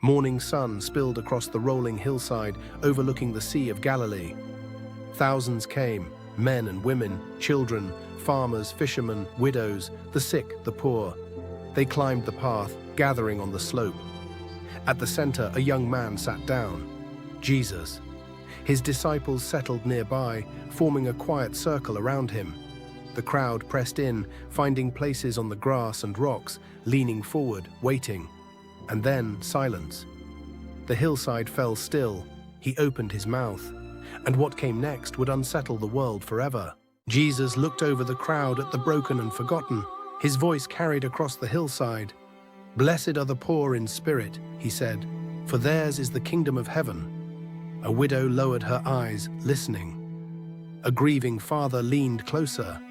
Morning sun spilled across the rolling hillside overlooking the Sea of Galilee. Thousands came, men and women, children, farmers, fishermen, widows, the sick, the poor. They climbed the path, gathering on the slope. At the center, a young man sat down, Jesus. His disciples settled nearby, forming a quiet circle around him. The crowd pressed in, finding places on the grass and rocks, leaning forward, waiting. And then silence. The hillside fell still. He opened his mouth, and what came next would unsettle the world forever. Jesus looked over the crowd at the broken and forgotten. His voice carried across the hillside. "Blessed are the poor in spirit," he said, "for theirs is the kingdom of heaven." A widow lowered her eyes, listening. A grieving father leaned closer.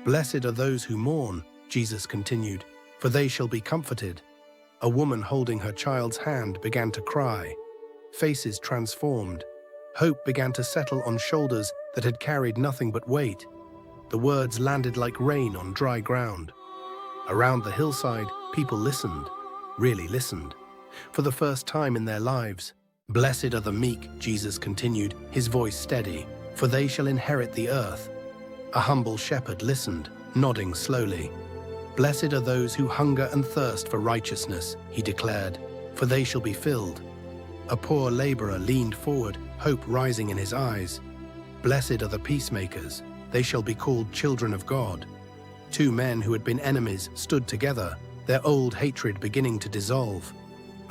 "Blessed are those who mourn," Jesus continued, "for they shall be comforted." A woman holding her child's hand began to cry. Faces transformed. Hope began to settle on shoulders that had carried nothing but weight. The words landed like rain on dry ground. Around the hillside, people listened, really listened, for the first time in their lives. "Blessed are the meek," Jesus continued, his voice steady, "for they shall inherit the earth." A humble shepherd listened, nodding slowly. "Blessed are those who hunger and thirst for righteousness," he declared, "for they shall be filled." A poor laborer leaned forward, hope rising in his eyes. "Blessed are the peacemakers, they shall be called children of God." Two men who had been enemies stood together, their old hatred beginning to dissolve.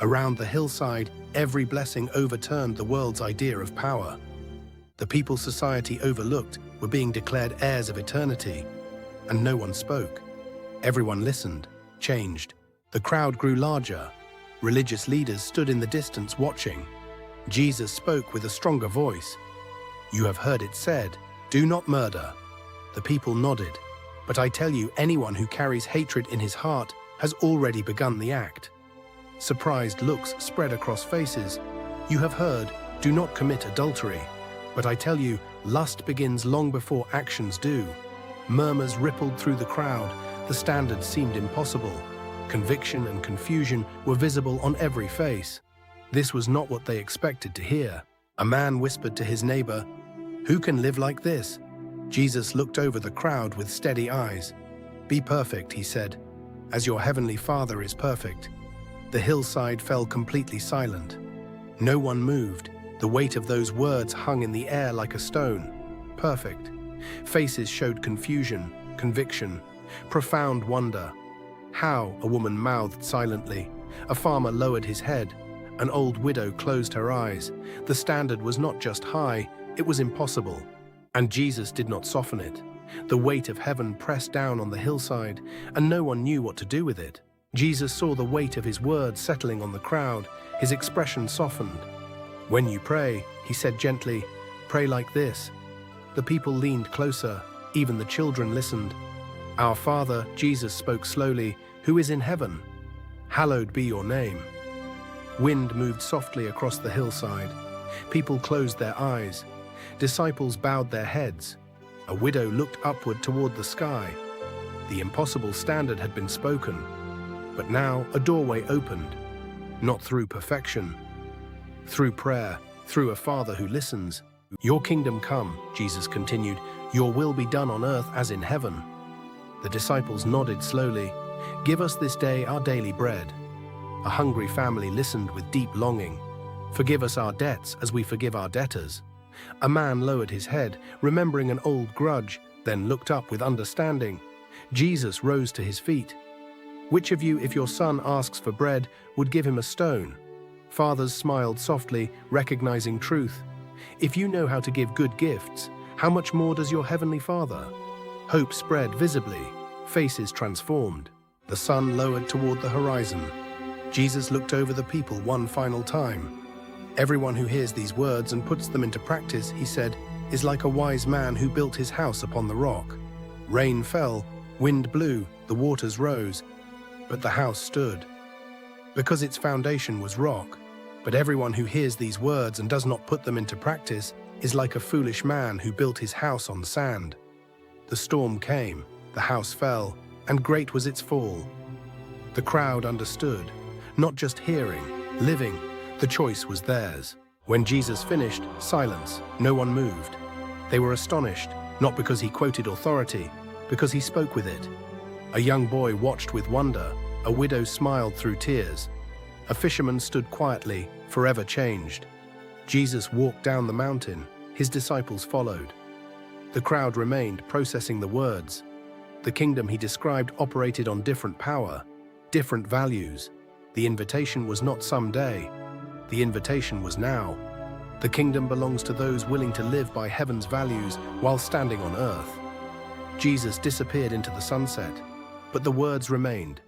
Around the hillside, every blessing overturned the world's idea of power. The people society overlooked were being declared heirs of eternity, and no one spoke. Everyone listened, changed. The crowd grew larger. Religious leaders stood in the distance watching. Jesus spoke with a stronger voice. "You have heard it said, 'Do not murder.'" The people nodded. "But I tell you, anyone who carries hatred in his heart has already begun the act." Surprised looks spread across faces. "You have heard, 'Do not commit adultery.' But I tell you, lust begins long before actions do." Murmurs rippled through the crowd. The standard seemed impossible. Conviction and confusion were visible on every face. This was not what they expected to hear. A man whispered to his neighbor, "Who can live like this?" Jesus looked over the crowd with steady eyes. "Be perfect," he said, "as your heavenly Father is perfect." The hillside fell completely silent. No one moved. The weight of those words hung in the air like a stone. Perfect. Faces showed confusion, conviction, profound wonder. "How?" a woman mouthed silently. A farmer lowered his head. An old widow closed her eyes. The standard was not just high, it was impossible. And Jesus did not soften it. The weight of heaven pressed down on the hillside, and no one knew what to do with it. Jesus saw the weight of his words settling on the crowd. His expression softened. "When you pray," he said gently, "pray like this." The people leaned closer. Even the children listened. "Our Father," Jesus spoke slowly, "who is in heaven, hallowed be your name." Wind moved softly across the hillside. People closed their eyes. Disciples bowed their heads. A widow looked upward toward the sky. The impossible standard had been spoken. But now a doorway opened. Not through perfection. Through prayer, through a Father who listens. "Your kingdom come," Jesus continued. "Your will be done on earth as in heaven." The disciples nodded slowly. "Give us this day our daily bread." A hungry family listened with deep longing. "Forgive us our debts as we forgive our debtors." A man lowered his head, remembering an old grudge, then looked up with understanding. Jesus rose to his feet. "Which of you, if your son asks for bread, would give him a stone?" Fathers smiled softly, recognizing truth. "If you know how to give good gifts, how much more does your heavenly Father?" Hope spread visibly. Faces transformed. The sun lowered toward the horizon. Jesus looked over the people one final time. "Everyone who hears these words and puts them into practice," he said, "is like a wise man who built his house upon the rock. Rain fell, wind blew, the waters rose, but the house stood, because its foundation was rock. But everyone who hears these words and does not put them into practice is like a foolish man who built his house on sand. The storm came, the house fell, and great was its fall." The crowd understood, not just hearing, living. The choice was theirs. When Jesus finished, silence. No one moved. They were astonished, not because he quoted authority, because he spoke with it. A young boy watched with wonder. A widow smiled through tears. A fisherman stood quietly, forever changed. Jesus walked down the mountain. His disciples followed. The crowd remained, processing the words. The kingdom he described operated on different power, different values. The invitation was not someday. The invitation was now. The kingdom belongs to those willing to live by heaven's values while standing on earth. Jesus disappeared into the sunset, but the words remained.